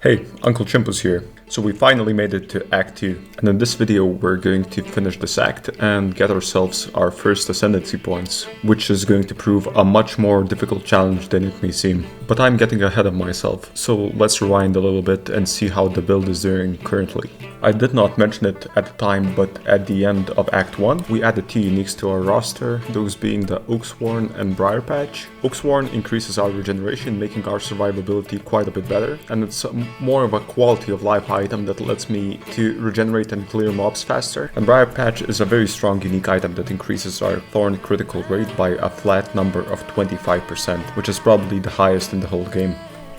Hey, Uncle Chimpus here. So we finally made it to Act 2, and in this video we're going to finish this act and get ourselves our first Ascendancy points, which is going to prove a much more difficult challenge than it may seem. But I'm getting ahead of myself, so let's rewind a little bit and see how the build is doing currently. I did not mention it at the time, but at the end of Act 1 we added 2 uniques to our roster, those being the Oaksworn and Briarpatch. Oaksworn increases our regeneration, making our survivability quite a bit better, and it's more of a quality of life item that lets me to regenerate and clear mobs faster. And Briarpatch is a very strong unique item that increases our thorn critical rate by a flat number of 25%, which is probably the highest in the whole game.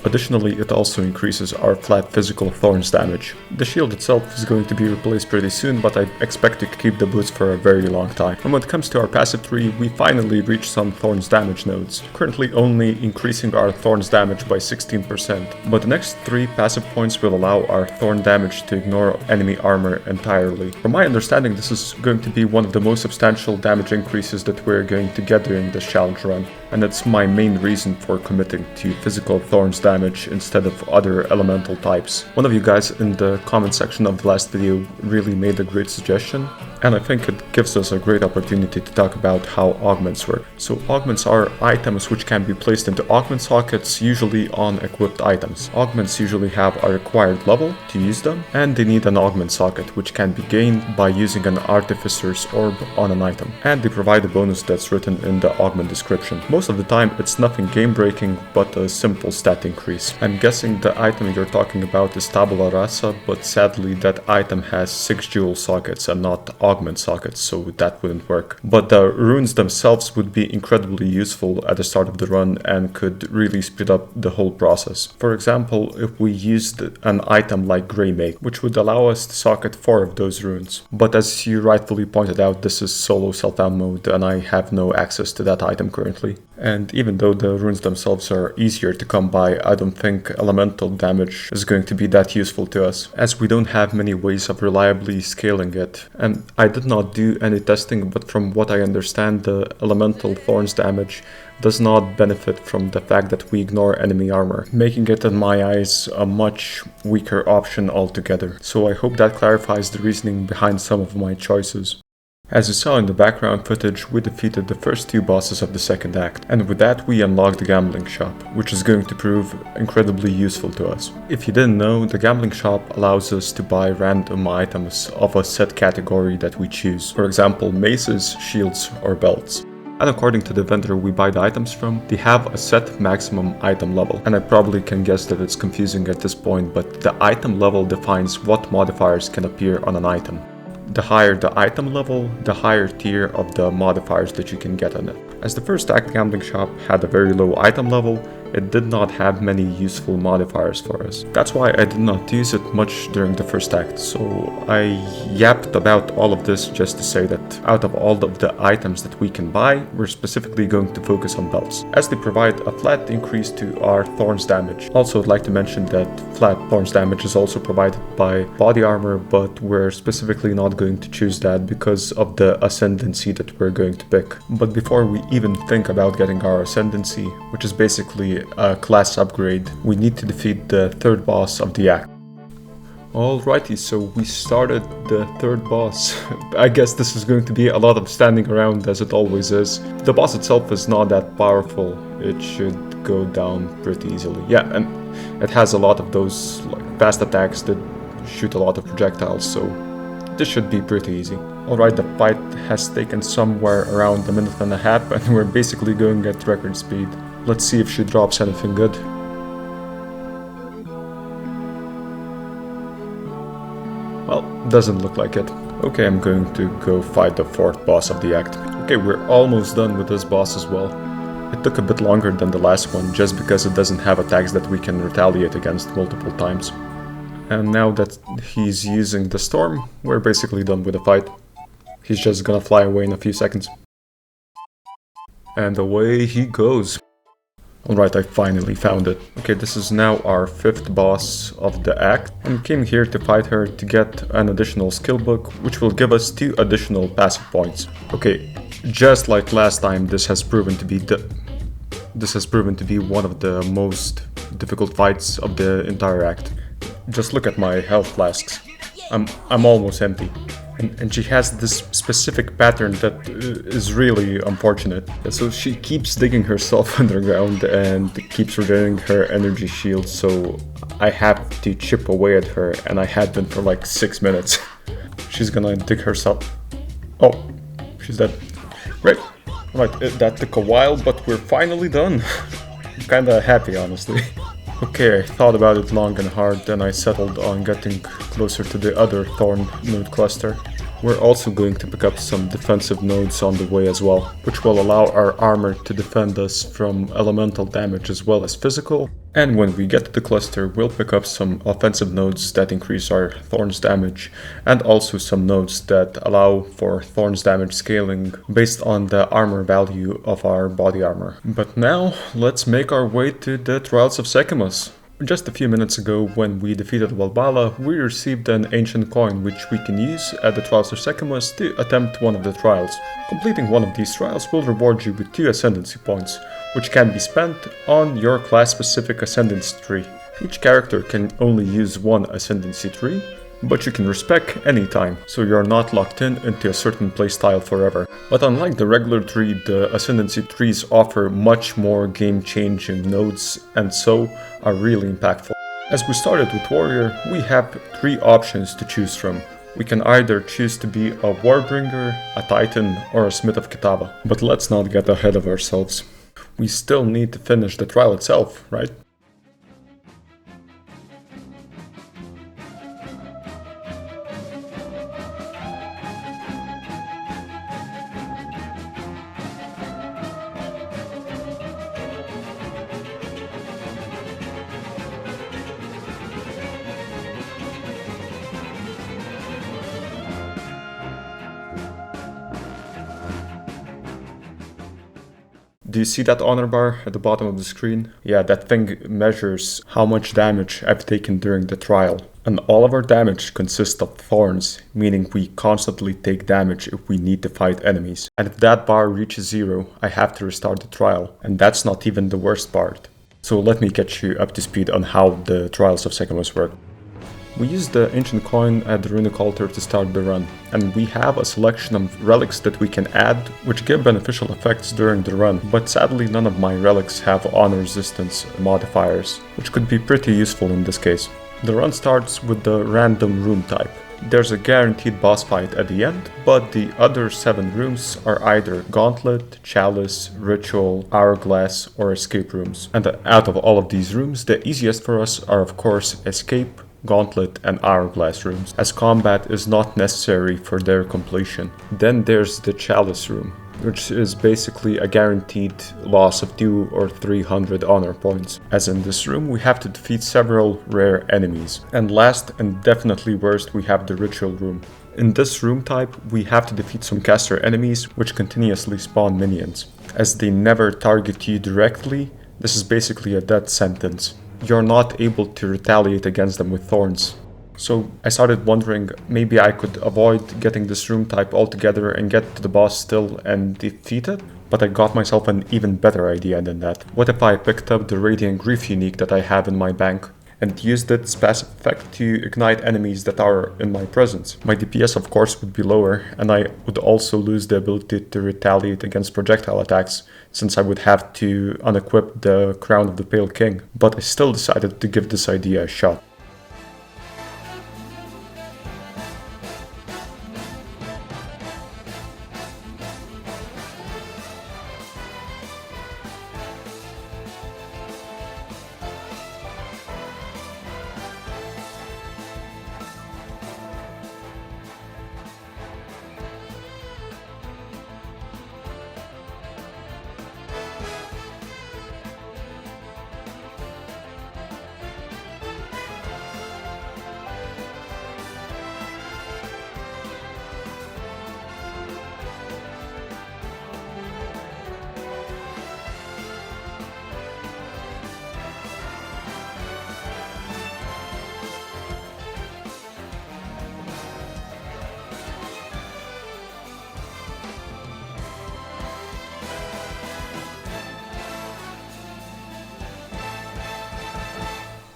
Additionally, it also increases our flat physical thorns damage. The shield itself is going to be replaced pretty soon, but I expect to keep the boots for a very long time. And when it comes to our passive tree, we finally reached some thorns damage nodes, currently only increasing our thorns damage by 16%. But the next 3 passive points will allow our thorn damage to ignore enemy armor entirely. From my understanding, this is going to be one of the most substantial damage increases that we're going to get during this challenge run, and it's my main reason for committing to physical thorns damage instead of other elemental types. One of you guys in the comment section of the last video really made a great suggestion, and I think it gives us a great opportunity to talk about how augments work. So augments are items which can be placed into augment sockets, usually on equipped items. Augments usually have a required level to use them, and they need an augment socket, which can be gained by using an artificer's orb on an item, and they provide a bonus that's written in the augment description. Most of the time it's nothing game breaking, but a simple stat increase. I'm guessing the item you're talking about is Tabula Rasa, but sadly that item has 6 jewel sockets and not augment sockets, so that wouldn't work. But the runes themselves would be incredibly useful at the start of the run and could really speed up the whole process. For example, if we used an item like Grey Make, which would allow us to socket 4 of those runes. But as you rightfully pointed out, this is solo self-found mode and I have no access to that item currently. And even though the runes themselves are easier to come by, I don't think elemental damage is going to be that useful to us, as we don't have many ways of reliably scaling it. And I did not do any testing, but from what I understand, the elemental thorns damage does not benefit from the fact that we ignore enemy armor, making it in my eyes a much weaker option altogether. So I hope that clarifies the reasoning behind some of my choices. As you saw in the background footage, we defeated the first 2 bosses of the second act, and with that we unlocked the gambling shop, which is going to prove incredibly useful to us. If you didn't know, the gambling shop allows us to buy random items of a set category that we choose, for example maces, shields or belts. And according to the vendor we buy the items from, they have a set maximum item level. And I probably can guess that it's confusing at this point, but the item level defines what modifiers can appear on an item. The higher the item level, the higher tier of the modifiers that you can get on it. As the first act gambling shop had a very low item level, it did not have many useful modifiers for us. That's why I did not use it much during the first act, so I yapped about all of this just to say that out of all of the items that we can buy, we're specifically going to focus on belts, as they provide a flat increase to our thorns damage. Also, I'd like to mention that flat thorns damage is also provided by body armor, but we're specifically not going to choose that because of the ascendancy that we're going to pick. But before we even think about getting our ascendancy, which is basically a class upgrade, we need to defeat the 3rd boss of the act. Alrighty, so we started the 3rd boss. I guess this is going to be a lot of standing around, as it always is. The boss itself is not that powerful. It should go down pretty easily. Yeah, and it has a lot of those fast attacks that shoot a lot of projectiles, so this should be pretty easy. Alright, the fight has taken somewhere around a minute and a half and we're basically going at record speed. Let's see if she drops anything good. Well, doesn't look like it. Okay, I'm going to go fight the 4th boss of the act. Okay, we're almost done with this boss as well. It took a bit longer than the last one just because it doesn't have attacks that we can retaliate against multiple times. And now that he's using the storm, we're basically done with the fight. He's just gonna fly away in a few seconds. And away he goes. Alright, I finally found it. Okay, this is now our 5th boss of the act, and we came here to fight her to get an additional skill book, which will give us 2 additional passive points. Okay, just like last time, this has proven to be one of the most difficult fights of the entire act. Just look at my health flasks. I'm almost empty. And she has this specific pattern that is really unfortunate. So she keeps digging herself underground and keeps regaining her energy shield, so I have to chip away at her, and I had been for like 6 minutes. She's gonna dig herself. Oh, she's dead. Great. Right, that took a while, but we're finally done. I'm kinda happy, honestly. Okay, I thought about it long and hard, then I settled on getting closer to the other thorn node cluster. We're also going to pick up some defensive nodes on the way as well, which will allow our armor to defend us from elemental damage as well as physical. And when we get to the cluster, we'll pick up some offensive nodes that increase our thorns damage, and also some nodes that allow for thorns damage scaling based on the armor value of our body armor. But now, let's make our way to the Trials of Sekhemas. Just a few minutes ago, when we defeated Walbala, we received an ancient coin which we can use at the Trials of Sekhemas to attempt one of the trials. Completing one of these trials will reward you with 2 Ascendancy points, which can be spent on your class-specific Ascendancy tree. Each character can only use 1 Ascendancy tree, but you can respec anytime, so you're not locked into a certain playstyle forever. But unlike the regular tree, the Ascendancy trees offer much more game-changing nodes, and so are really impactful. As we started with Warrior, we have 3 options to choose from. We can either choose to be a Warbringer, a Titan, or a Smith of Kitava. But let's not get ahead of ourselves. We still need to finish the trial itself, right? Do you see that honor bar at the bottom of the screen? Yeah, that thing measures how much damage I've taken during the trial. And all of our damage consists of thorns, meaning we constantly take damage if we need to fight enemies. And if that bar reaches 0, I have to restart the trial. And that's not even the worst part. So let me get you up to speed on how the Trials of Sekhemas work. We used the ancient coin at the runic altar to start the run, and we have a selection of relics that we can add, which give beneficial effects during the run, but sadly none of my relics have honor resistance modifiers, which could be pretty useful in this case. The run starts with the random room type. There's a guaranteed boss fight at the end, but the other 7 rooms are either Gauntlet, Chalice, Ritual, Hourglass, or Escape rooms. And out of all of these rooms, the easiest for us are of course Escape, Gauntlet, and Hourglass rooms, as combat is not necessary for their completion. Then there's the Chalice room, which is basically a guaranteed loss of 200 or 300 honor points. As in this room, we have to defeat several rare enemies. And last and definitely worst, we have the Ritual room. In this room type, we have to defeat some caster enemies which continuously spawn minions. As they never target you directly, this is basically a death sentence. You're not able to retaliate against them with thorns. So I started wondering, maybe I could avoid getting this room type altogether and get to the boss still and defeat it? But I got myself an even better idea than that. What if I picked up the Radiant Grief unique that I have in my bank and used its passive effect to ignite enemies that are in my presence? My DPS of course would be lower, and I would also lose the ability to retaliate against projectile attacks, since I would have to unequip the Crown of the Pale King. But I still decided to give this idea a shot.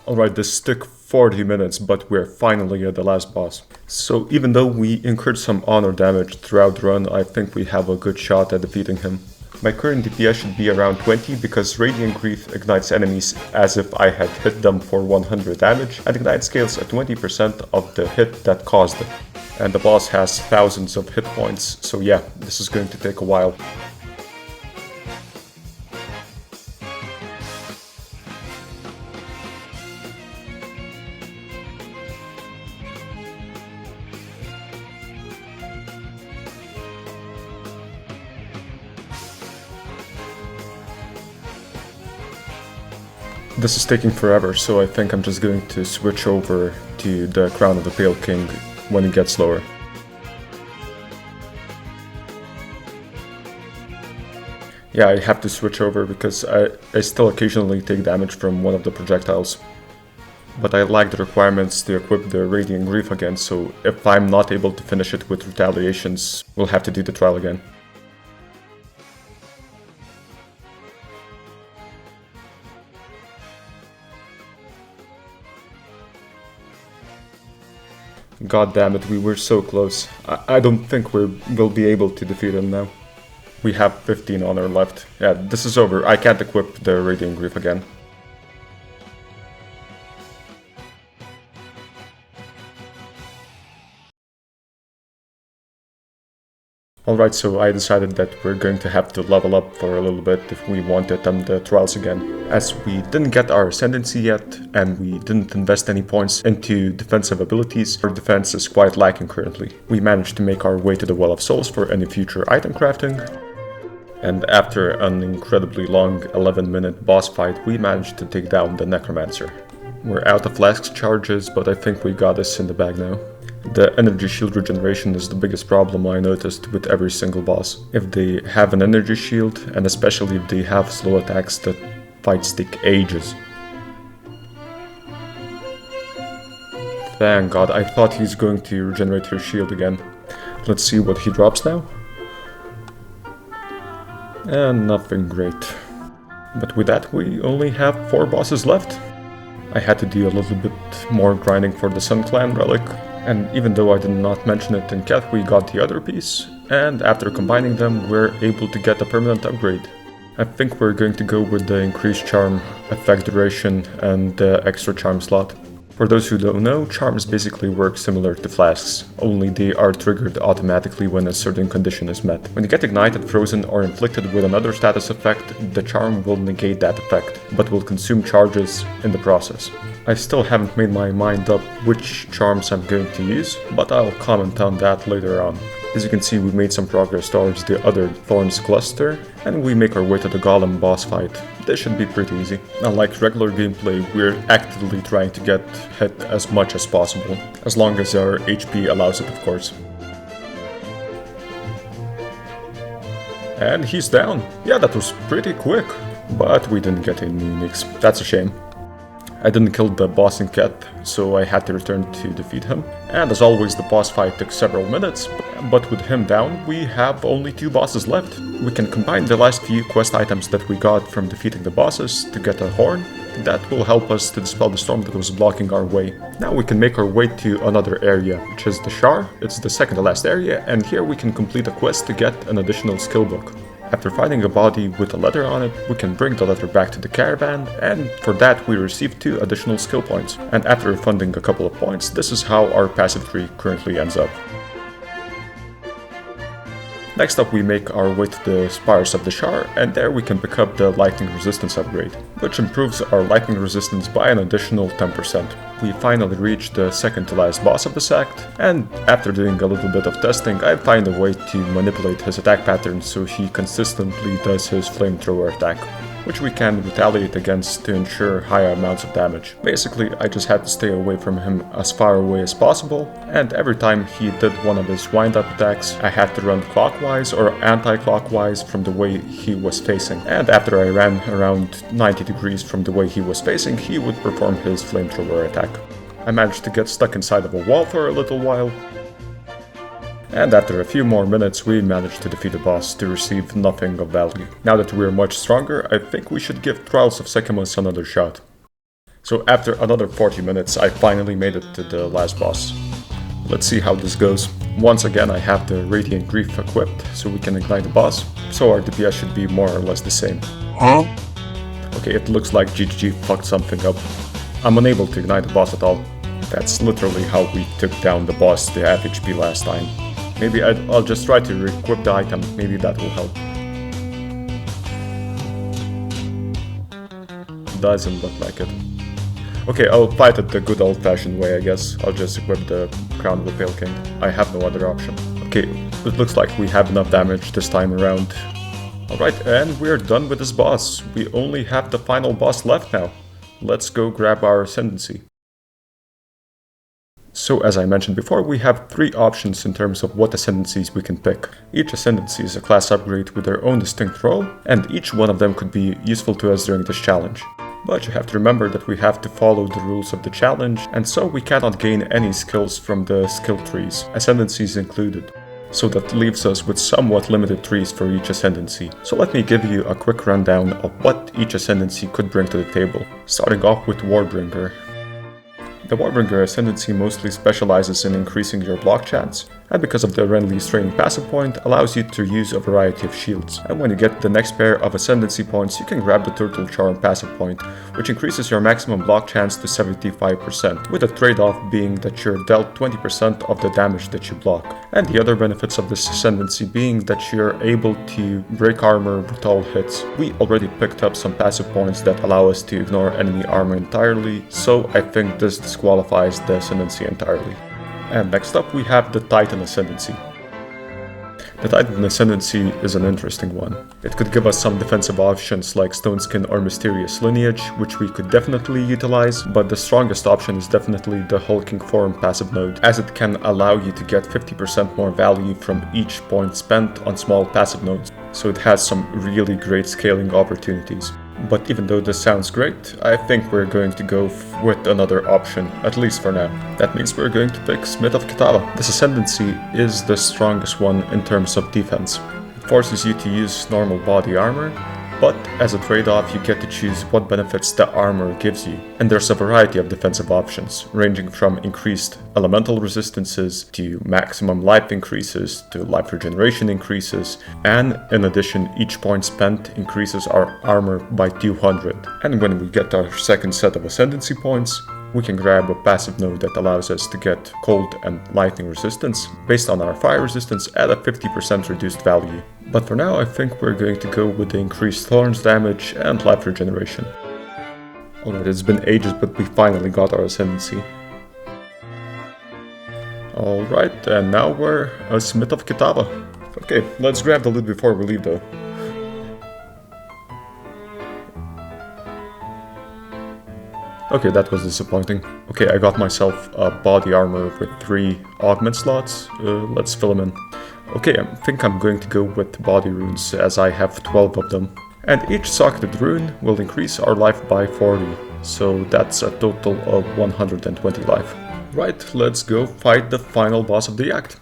Alright, this took 40 minutes, but we're finally at the last boss. So even though we incurred some honor damage throughout the run, I think we have a good shot at defeating him. My current DPS should be around 20 because Radiant Grief ignites enemies as if I had hit them for 100 damage, and Ignite scales at 20% of the hit that caused it. And the boss has thousands of hit points, so yeah, this is going to take a while. This is taking forever, so I think I'm just going to switch over to the Crown of the Pale King when it gets lower. Yeah, I have to switch over because I still occasionally take damage from one of the projectiles. But I lack the requirements to equip the Radiant Grief again, so if I'm not able to finish it with retaliations, we'll have to do the trial again. God damn it, we were so close. I don't think we'll be able to defeat him now. We have 15 honor left. Yeah, this is over. I can't equip the Radiant Grief again. Alright, so I decided that we're going to have to level up for a little bit if we want to attempt the trials again. As we didn't get our Ascendancy yet, and we didn't invest any points into defensive abilities, our defense is quite lacking currently. We managed to make our way to the Well of Souls for any future item crafting, and after an incredibly long 11-minute boss fight, we managed to take down the Necromancer. We're out of flask charges, but I think we got this in the bag now. The energy shield regeneration is the biggest problem I noticed with every single boss. If they have an energy shield, and especially if they have slow attacks, the fights take ages. Thank God, I thought he's going to regenerate his shield again. Let's see what he drops now. And nothing great. But with that, we only have 4 bosses left. I had to do a little bit more grinding for the Sun Clan relic. And even though I did not mention it in Keth, we got the other piece, and after combining them, we're able to get a permanent upgrade. I think we're going to go with the increased charm, effect duration, and the extra charm slot. For those who don't know, charms basically work similar to flasks, only they are triggered automatically when a certain condition is met. When you get ignited, frozen, or inflicted with another status effect, the charm will negate that effect, but will consume charges in the process. I still haven't made my mind up which charms I'm going to use, but I'll comment on that later on. As you can see, we made some progress towards the other Thorns cluster, and we make our way to the Golem boss fight. This should be pretty easy. Unlike regular gameplay, we're actively trying to get hit as much as possible, as long as our HP allows it, of course. And he's down. Yeah, that was pretty quick. But we didn't get any uniques. That's a shame. I didn't kill the boss in Keth, so I had to return to defeat him. And as always, the boss fight took several minutes, but with him down, we have only 2 bosses left. We can combine the last few quest items that we got from defeating the bosses to get a horn. That will help us to dispel the storm that was blocking our way. Now we can make our way to another area, which is the Shar. It's the second to last area, and here we can complete a quest to get an additional skill book. After finding a body with a letter on it, we can bring the letter back to the caravan, and for that we receive 2 additional skill points. And after refunding a couple of points, this is how our passive tree currently ends up. Next up we make our way to the Spires of the Shar, and there we can pick up the Lightning Resistance upgrade, which improves our lightning resistance by an additional 10%. We finally reach the second to last boss of the sect, and after doing a little bit of testing, I find a way to manipulate his attack pattern so he consistently does his flamethrower attack, which we can retaliate against to ensure higher amounts of damage. Basically, I just had to stay away from him as far away as possible, and every time he did one of his wind-up attacks, I had to run clockwise or anti-clockwise from the way he was facing. And after I ran around 90 degrees from the way he was facing, he would perform his flamethrower attack. I managed to get stuck inside of a wall for a little while, and after a few more minutes we managed to defeat the boss to receive nothing of value. Now that we're much stronger, I think we should give Trials of Sekhemas another shot. So after another 40 minutes, I finally made it to the last boss. Let's see how this goes. Once again, I have the Radiant Grief equipped, so we can ignite the boss. So our DPS should be more or less the same. Huh? Okay, it looks like GGG fucked something up. I'm unable to ignite the boss at all. That's literally how we took down the boss to half HP last time. Maybe I'll just try to re-equip the item, maybe that will help. Doesn't look like it. Okay, I'll fight it the good old-fashioned way, I guess. I'll just equip the Crown of the Pale King. I have no other option. Okay, it looks like we have enough damage this time around. Alright, and we're done with this boss. We only have the final boss left now. Let's go grab our Ascendancy. So as I mentioned before, we have 3 options in terms of what Ascendancies we can pick. Each Ascendancy is a class upgrade with their own distinct role, and each one of them could be useful to us during this challenge. But you have to remember that we have to follow the rules of the challenge, and so we cannot gain any skills from the skill trees, Ascendancies included. So that leaves us with somewhat limited trees for each Ascendancy. So let me give you a quick rundown of what each Ascendancy could bring to the table, starting off with Warbringer. The Warbringer Ascendancy mostly specializes in increasing your block chance, and because of the Renly's training passive point, allows you to use a variety of shields. And when you get the next pair of Ascendancy points, you can grab the Turtle Charm passive point, which increases your maximum block chance to 75%, with the trade-off being that you're dealt 20% of the damage that you block. And the other benefits of this Ascendancy being that you're able to break armor with all hits. We already picked up some passive points that allow us to ignore enemy armor entirely, so I think this disqualifies the Ascendancy entirely. And next up we have the Titan Ascendancy. The Titan Ascendancy is an interesting one. It could give us some defensive options like Stone Skin or Mysterious Lineage, which we could definitely utilize, but the strongest option is definitely the Hulking Form passive node, as it can allow you to get 50% more value from each point spent on small passive nodes, so it has some really great scaling opportunities. But even though this sounds great, I think we're going to go with another option, at least for now. That means we're going to pick Smith of Kitava. This Ascendancy is the strongest one in terms of defense. It forces you to use normal body armor, but as a trade-off you get to choose what benefits the armor gives you. And there's a variety of defensive options, ranging from increased elemental resistances to maximum life increases to life regeneration increases, and in addition each point spent increases our armor by 200. And when we get our second set of Ascendancy points, we can grab a passive node that allows us to get cold and lightning resistance based on our fire resistance at a 50% reduced value. But for now I think we're going to go with the increased thorns damage and life regeneration. Alright, it's been ages, but we finally got our Ascendancy. Alright, and now we're a Smith of Kitava. Okay, let's grab the loot before we leave though. Okay, that was disappointing. Okay, I got myself a body armor with 3 augment slots. Let's fill them in. Okay, I think I'm going to go with body runes as I have 12 of them. And each socketed rune will increase our life by 40. So that's a total of 120 life. Right, let's go fight the final boss of the act.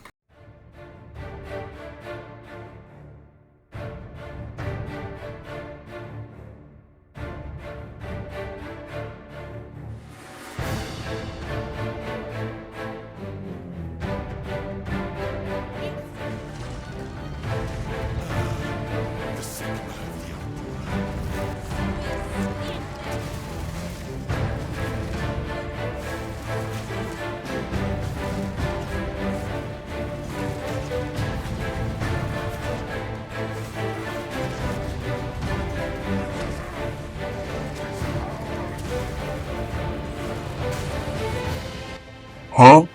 Huh?